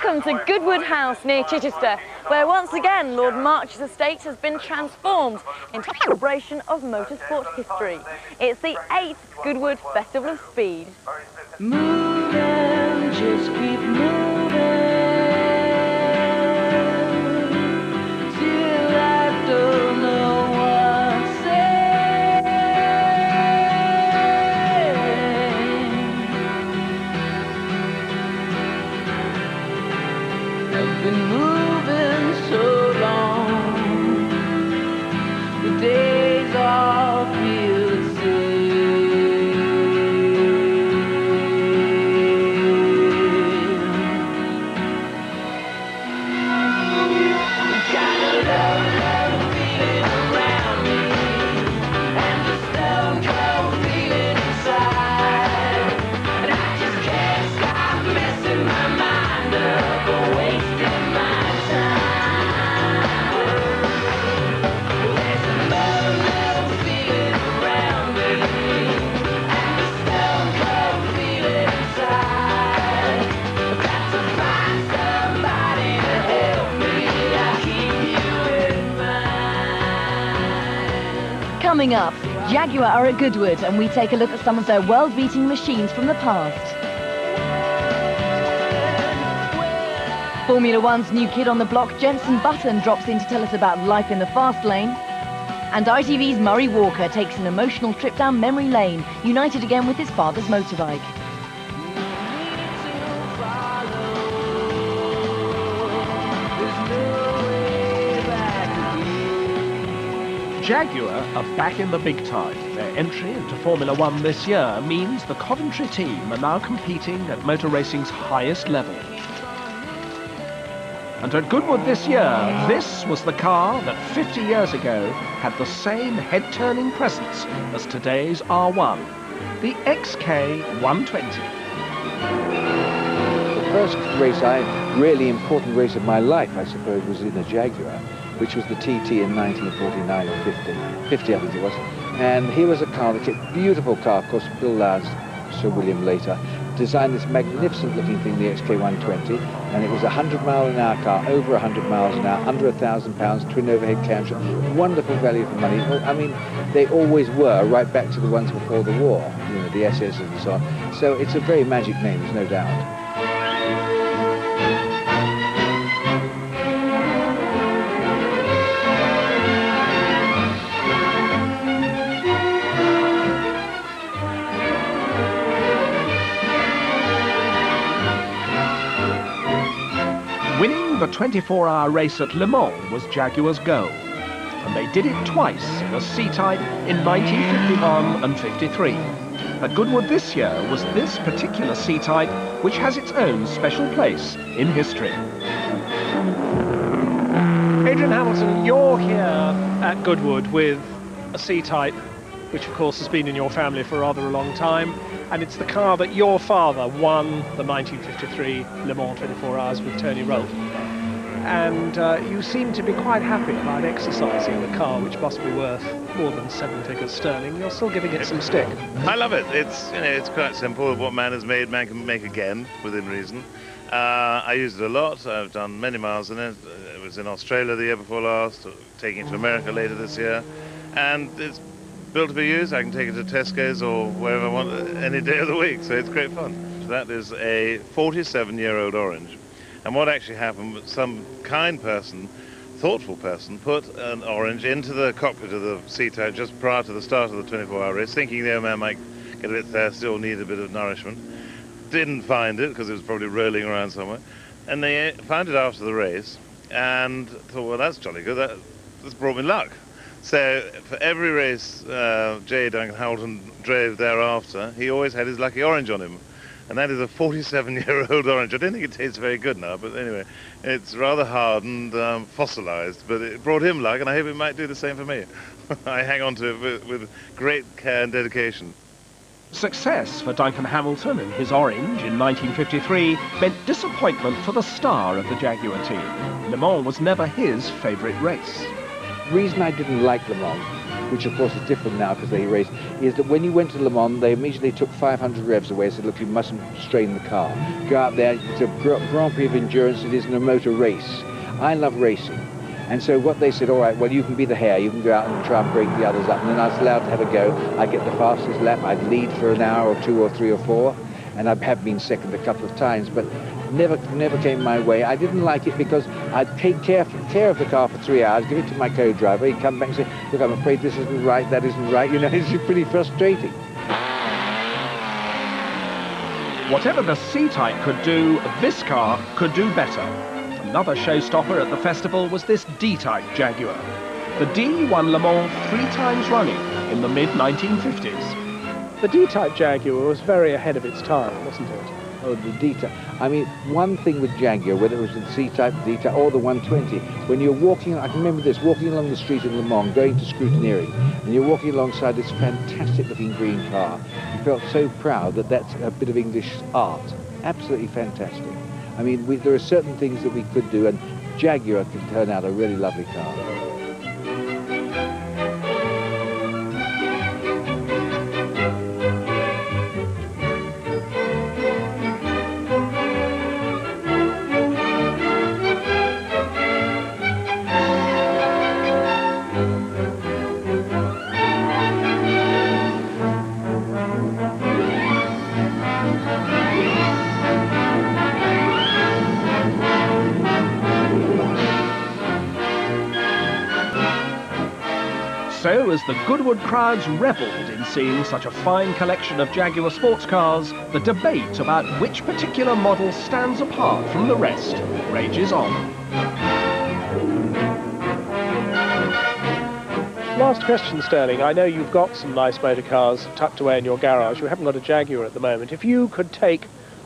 Welcome to Goodwood House near Chichester, where once again Lord March's estate has been transformed into a celebration of motorsport history. It's the 8th Goodwood Festival of Speed. Moving, just keep moving, till I don't know what to say. I've been moving so long, the days all feel the same. Coming up, Jaguar are at Goodwood and we take a look at some of their world-beating machines from the past. Formula One's new kid on the block, Jensen drops in to tell us about life in the fast lane. And ITV's Murray Walker takes an emotional trip down memory lane, united again with his father's motorbike. Jaguar are back in the big time. Their entry into Formula One this year means the Coventry team are now competing at motor racing's highest level. And at Goodwood this year, this was the car that 50 years ago had the same head-turning presence as today's R1, the XK120. The first really important race of my life, I suppose, was in a Jaguar, which was the TT in 1949 or 50 I think it was. And here was a car, a beautiful car, of course, Bill Lowndes, Sir William later, designed this magnificent looking thing, the XK120, and it was a 100-mile-an-hour car, over 100 miles an hour, under £1,000, twin overhead clamshell, wonderful value for money. Well, I mean, they always were, right back to the ones before the war, you know, the SS and so on. So it's a very magic name, there's no doubt. Winning the 24-hour race at Le Mans was Jaguar's goal, and they did it twice in a C-Type in 1951 and 53. At Goodwood this year was this particular C-Type, which has its own special place in history. Adrian Hamilton, you're here at Goodwood with a C-Type, which of course has been in your family for rather a long time, and it's the car that your father won the 1953 Le Mans 24 Hours with Tony Rolt. And you seem to be quite happy about exercising the car, which must be worth more than 7 figures sterling. You're still giving it some stick. I love it. It's, you know, it's quite simple. What man has made, man can make again, within reason. I used it a lot. I've done many miles in it. It was in Australia the year before last, taking it to America later this year. And it's built to be used. I can take it to Tesco's or wherever I want any day of the week, so it's great fun. That is a 47-year-old Orange. And what actually happened was some kind person, thoughtful person, put an Orange into the cockpit of the C-Type just prior to the start of the 24-hour race, thinking the old man might get a bit thirsty or need a bit of nourishment. Didn't find it, because it was probably rolling around somewhere. And they found it after the race, and thought, well, that's jolly good. That's brought me luck. So for every race J. Duncan Hamilton drove thereafter, he always had his lucky Orange on him. And that is a 47-year-old Orange. I don't think it tastes very good now, but anyway, it's rather hard and fossilized, but it brought him luck, and I hope it might do the same for me. I hang on to it with great care and dedication. Success for Duncan Hamilton and his Orange in 1953 meant disappointment for the star of the Jaguar team. Le Mans was never his favourite race. reason I didn't like Le Mans, which of course is different now because they race, is that when you went to Le Mans, they immediately took 500 revs away and said, look, you mustn't strain the car. Go out there, it's a Grand Prix of endurance, it isn't a motor race. I love racing. And so what they said, all right, well, you can be the hare, you can go out and try and break the others up. And then I was allowed to have a go. I'd get the fastest lap, I'd lead for an hour or 2 or 3 or 4, and I have been second a couple of times, but never came my way. I didn't like it because I'd take care of the car for 3 hours, give it to my co-driver, he'd come back and say, look, I'm afraid this isn't right, that isn't right. You know, it's pretty frustrating. Whatever the C-Type could do, this car could do better. Another showstopper at the festival was this D-Type Jaguar. The D won Le Mans 3 times running in the mid-1950s. The D-Type Jaguar was very ahead of its time, wasn't it? Oh, the D-Type. I mean, one thing with Jaguar, whether it was the C-Type, D-Type, or the 120, when you're walking, I can remember this, walking along the street in Le Mans, going to scrutineering, and you're walking alongside this fantastic-looking green car. You felt so proud that that's a bit of English art. Absolutely fantastic. I mean, there are certain things that we could do, and Jaguar can turn out a really lovely car. So, as the Goodwood crowds revelled in seeing such a fine collection of Jaguar sports cars, the debate about which particular model stands apart from the rest rages on. Last question, Stirling. I know you've got some nice motor cars tucked away in your garage. You haven't got a Jaguar at the moment. If you could take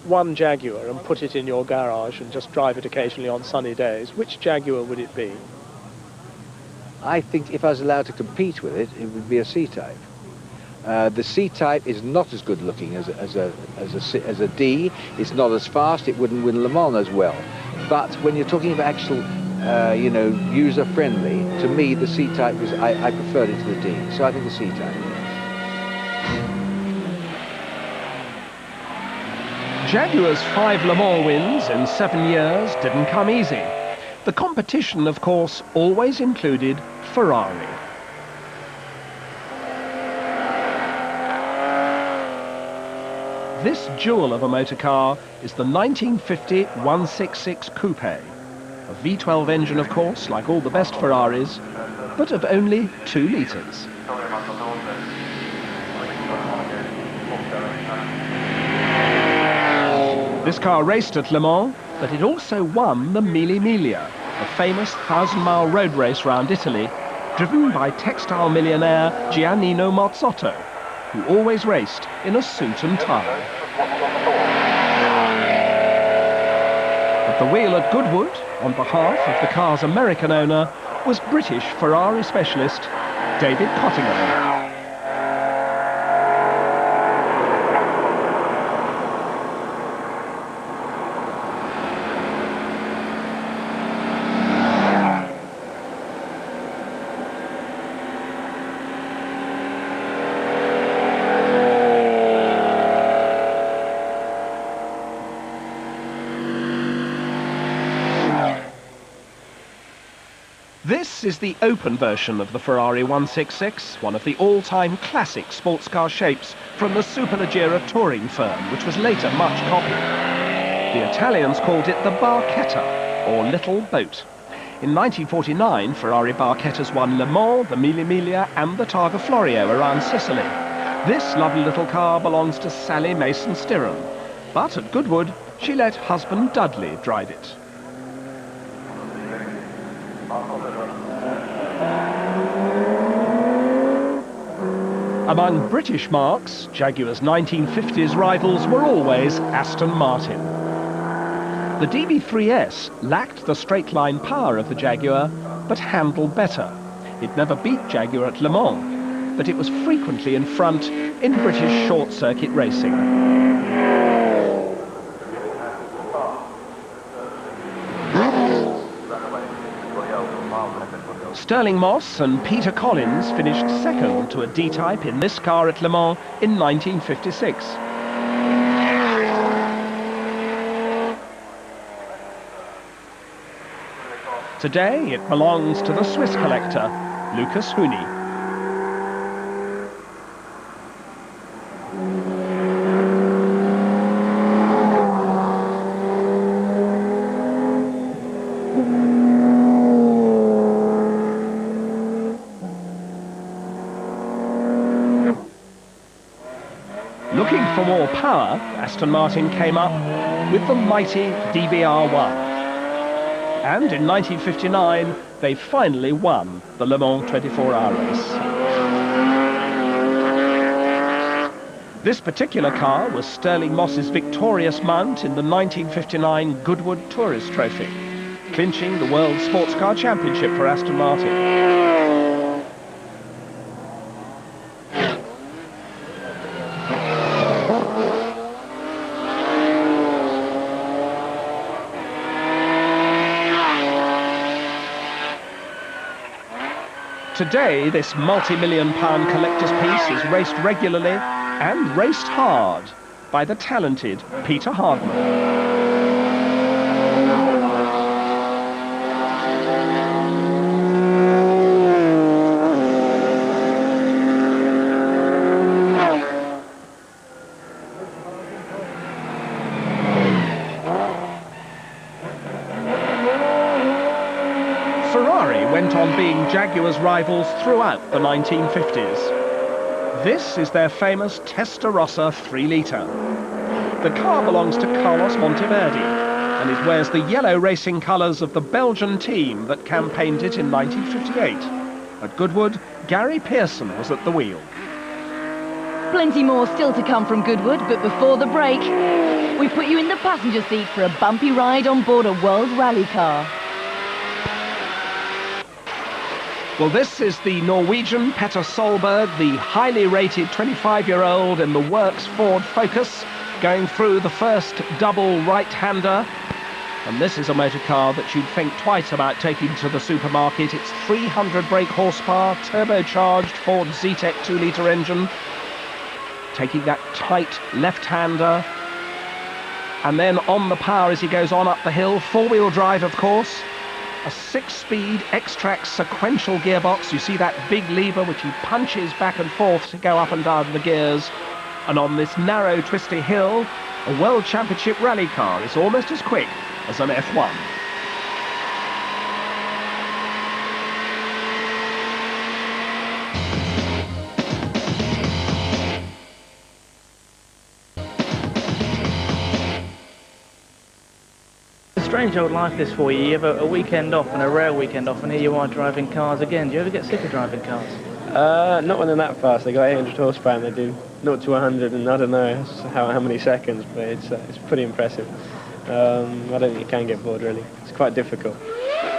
one Jaguar and put it in your garage and just drive it occasionally on sunny days, which Jaguar would it be? I think if I was allowed to compete with it, it would be a C-Type. The C-Type is not as good looking as a D. It's not as fast. It wouldn't win Le Mans as well. But when you're talking about actual, you know, user-friendly, to me the C-Type was, I preferred it to the D. So I think the C-Type. Jaguar's 5 Le Mans wins in 7 years didn't come easy. The competition, of course, always included Ferrari. This jewel of a motor car is the 1950 166 Coupe. A V12 engine, of course, like all the best Ferraris, but of only 2 litres. This car raced at Le Mans, but it also won the Mille Miglia, a famous 1,000-mile road race round Italy, driven by textile millionaire Giannino Marzotto, who always raced in a suit and tie. At the wheel at Goodwood, on behalf of the car's American owner, was British Ferrari specialist David Cottingham. This is the open version of the Ferrari 166, one of the all-time classic sports car shapes from the Superleggera touring firm, which was later much copied. The Italians called it the Barchetta, or Little Boat. In 1949, Ferrari Barchettas won Le Mans, the Mille Miglia and the Targa Florio around Sicily. This lovely little car belongs to Sally Mason Stirling, but at Goodwood, she let husband Dudley drive it. Among British marques, Jaguar's 1950s rivals were always Aston Martin. The DB3S lacked the straight-line power of the Jaguar, but handled better. It never beat Jaguar at Le Mans, but it was frequently in front in British short-circuit racing. Stirling Moss and Peter Collins finished second to a D-Type in this car at Le Mans in 1956. Today it belongs to the Swiss collector, Lucas Huni. Looking for more power, Aston Martin came up with the mighty DBR1. And in 1959, they finally won the Le Mans 24-hour race. This particular car was Stirling Moss's victorious mount in the 1959 Goodwood Tourist Trophy, clinching the World Sports Car Championship for Aston Martin. Today, this multi-million-pound collector's piece is raced regularly and raced hard by the talented Peter Hardman. Went on being Jaguar's rivals throughout the 1950s. This is their famous Testarossa 3-litre. The car belongs to Carlos Monteverdi, and it wears the yellow racing colours of the Belgian team that campaigned it in 1958. At Goodwood, Gary Pearson was at the wheel. Plenty more still to come from Goodwood, but before the break, we put you in the passenger seat for a bumpy ride on board a World Rally car. Well, this is the Norwegian Petter Solberg, the highly rated 25-year-old in the works Ford Focus, going through the first double right-hander. And this is a motor car that you'd think twice about taking to the supermarket. It's 300 brake horsepower, turbocharged Ford Zetec 2-litre engine, taking that tight left-hander. And then on the power as he goes on up the hill, four-wheel drive, of course. A 6-speed X-Track sequential gearbox. You see that big lever which he punches back and forth to go up and down the gears. And on this narrow, twisty hill, a World Championship rally car is almost as quick as an F1. Strange old life this for you. You have a weekend off and a rare weekend off, and here you are driving cars again. Do you ever get sick of driving cars? Not when they're that fast. They got 800 horsepower and they do 0 to 100 and I don't know how many seconds, but it's pretty impressive. I don't think you can get bored really. It's quite difficult.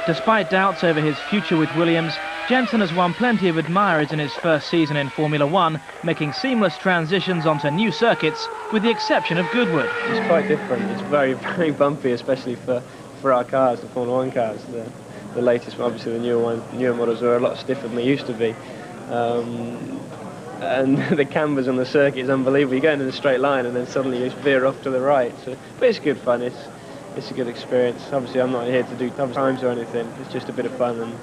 Despite doubts over his future with Williams, Jensen has won plenty of admirers in his first season in Formula One, making seamless transitions onto new circuits, with the exception of Goodwood. It's quite different. It's very, very bumpy, especially for our cars, the Formula One cars. The latest, obviously the newer models are a lot stiffer than they used to be. And the cambers on the circuit is unbelievable. You go into the straight line and then suddenly you veer off to the right. But it's good fun. It's a good experience. Obviously, I'm not here to do times or anything. It's just a bit of fun and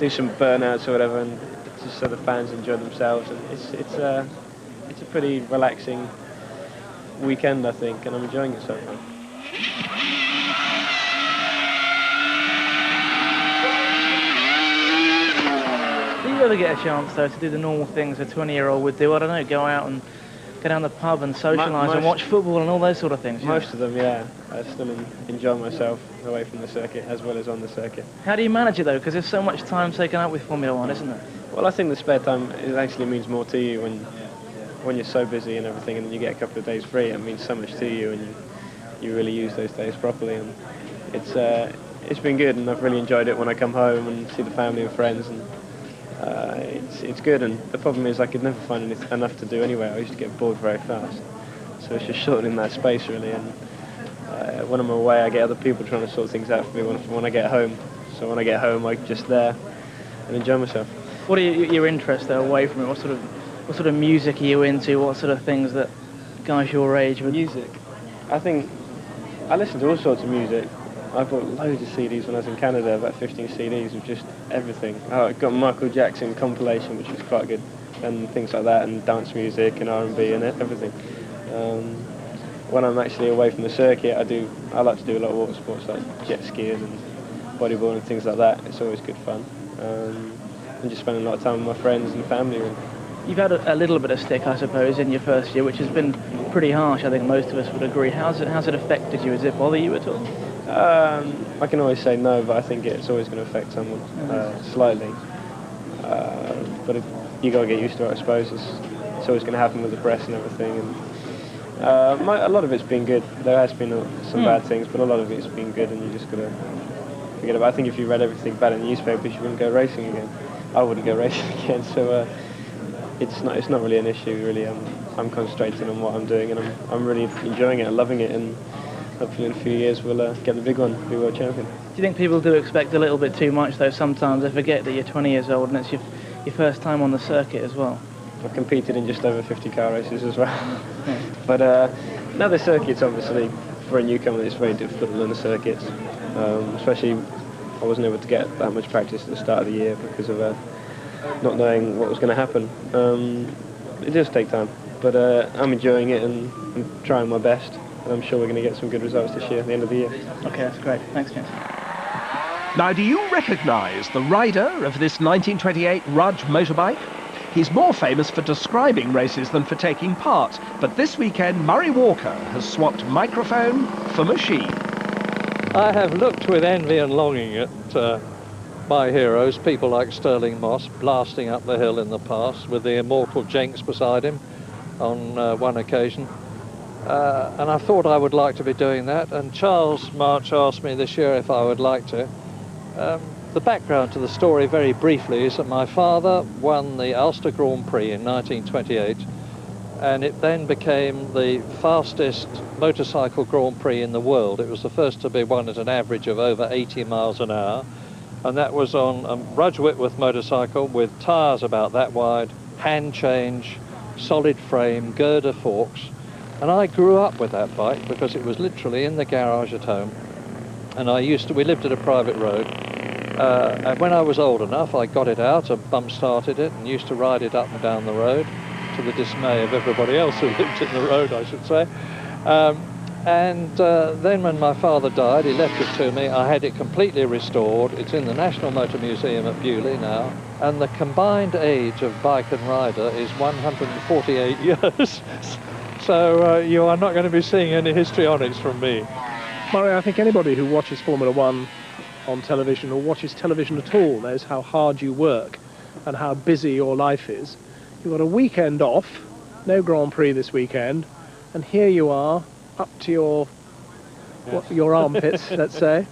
do some burnouts or whatever, and just so the fans enjoy themselves. And it's a pretty relaxing weekend, I think, and I'm enjoying it so far. Do you ever get a chance, though, to do the normal things a 20-year-old would do? I don't know, go out and go down the pub and socialise and watch football and all those sort of things? Most of them, yeah. I still enjoy myself away from the circuit as well as on the circuit. How do you manage it, though? Because there's so much time taken up with Formula One, isn't there? Well, I think the spare time, it actually means more to you when you're so busy and everything, and then you get a couple of days free. It means so much to you, and you really use those days properly. And it's been good, and I've really enjoyed it when I come home and see the family and friends. And it's good, and the problem is I could never find enough to do anyway. I used to get bored very fast, so it's just shortening that space really. And when I'm away, I get other people trying to sort things out for me when I get home. So when I get home, I'm just there, enjoy myself. What are your interests though away from it? What sort of music are you into? What sort of things that guys your age would... Music. I think I listen to all sorts of music. I bought loads of CDs when I was in Canada, about 15 CDs of just everything. I got Michael Jackson compilation, which was quite good, and things like that, and dance music and R&B and everything. When I'm actually away from the circuit, I like to do a lot of water sports like jet skiing and bodyboarding and things like that. It's always good fun. And just spending a lot of time with my friends and family. Really. You've had a little bit of stick, I suppose, in your first year, which has been pretty harsh. I think most of us would agree. How's it affected you? Does it bother you at all? I can always say no, but I think it's always going to affect someone slightly. But you got to get used to it, I suppose. It's always going to happen with the press and everything. And a lot of it's been good. There has been some bad things, but a lot of it's been good, and you just got to forget about it. I think if you read everything bad in the newspapers, you wouldn't go racing again. I wouldn't go racing again. So it's not really an issue. Really, I'm concentrating on what I'm doing, and I'm really enjoying it and loving it. And hopefully in a few years we'll get the big one, be world champion. Do you think people do expect a little bit too much though? Sometimes they forget that you're 20 years old and it's your first time on the circuit as well. I've competed in just over 50 car races as well. Yeah. But now the circuits, obviously, for a newcomer, it's very difficult to learn the circuits. Especially, I wasn't able to get that much practice at the start of the year because of not knowing what was going to happen. It does take time, but I'm enjoying it and I'm trying my best. And I'm sure we're going to get some good results this year at the end of the year. Okay, that's great. Thanks, Jensen. Now, do you recognise the rider of this 1928 Rudge motorbike? He's more famous for describing races than for taking part, but this weekend Murray Walker has swapped microphone for machine. I have looked with envy and longing at my heroes, people like Stirling Moss, blasting up the hill in the past with the immortal Jenks beside him on one occasion. And I thought I would like to be doing that, and Charles March asked me this year if I would like to. The background to the story, very briefly, is that my father won the Ulster Grand Prix in 1928, and it then became the fastest motorcycle Grand Prix in the world. It was the first to be won at an average of over 80 miles an hour, and that was on a Rudge Whitworth motorcycle with tyres about that wide, hand change, solid frame, girder forks. And I grew up with that bike because it was literally in the garage at home. And we lived at a private road. And when I was old enough, I got it out and bump started it and used to ride it up and down the road, to the dismay of everybody else who lived in the road, I should say. Then when my father died, he left it to me. I had it completely restored. It's in the National Motor Museum at Bewley now. And the combined age of bike and rider is 148 years. So you are not going to be seeing any histrionics from me. Murray, I think anybody who watches Formula One on television or watches television at all knows how hard you work and how busy your life is. You've got a weekend off, no Grand Prix this weekend, and here you are, up to your armpits, let's say,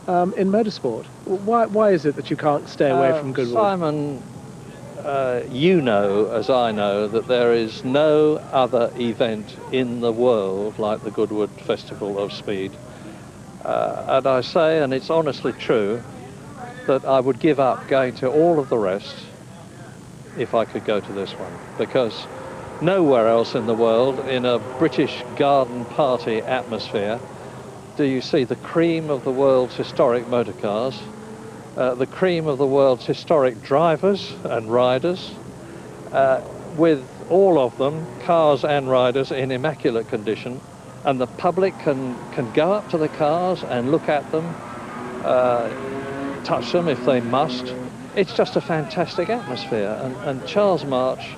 in motorsport. Why is it that you can't stay away from Goodwood? Simon, you know, as I know, that there is no other event in the world like the Goodwood Festival of Speed. And I say, and it's honestly true, that I would give up going to all of the rest if I could go to this one, because nowhere else in the world, in a British garden party atmosphere, do you see the cream of the world's historic motor cars, the cream of the world's historic drivers and riders, with all of them, cars and riders, in immaculate condition, and the public can go up to the cars and look at them, touch them if they must. It's just a fantastic atmosphere, and Charles March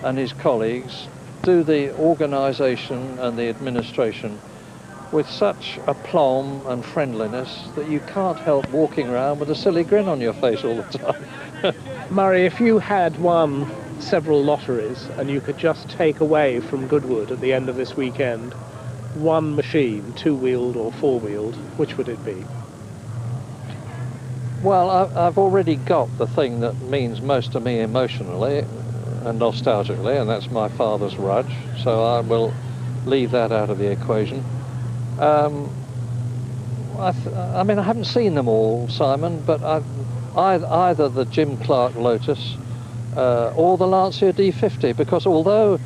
and his colleagues do the organisation and the administration with such aplomb and friendliness that you can't help walking around with a silly grin on your face all the time. Murray, if you had won several lotteries and you could just take away from Goodwood at the end of this weekend one machine, two-wheeled or four-wheeled, which would it be? Well, I've already got the thing that means most to me emotionally and nostalgically, and that's my father's Rudge, so I will leave that out of the equation. I mean, I haven't seen them all, Simon, but either the Jim Clark Lotus or the Lancia D50, because although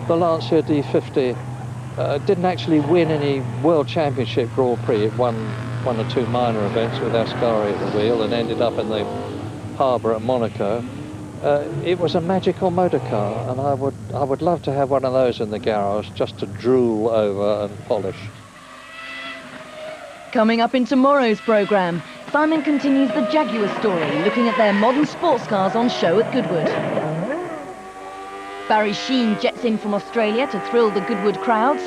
the Lancia D50 didn't actually win any World Championship Grand Prix, it won one or two minor events with Ascari at the wheel and ended up in the harbour at Monaco. It was a magical motor car, and I would love to have one of those in the garage just to drool over and polish. Coming up in tomorrow's programme, Simon continues the Jaguar story, looking at their modern sports cars on show at Goodwood. Barry Sheen jets in from Australia to thrill the Goodwood crowds.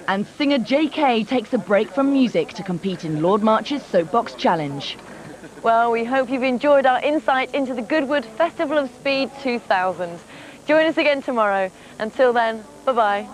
And singer JK takes a break from music to compete in Lord March's Soapbox Challenge. Well, we hope you've enjoyed our insight into the Goodwood Festival of Speed 2000. Join us again tomorrow. Until then, bye-bye.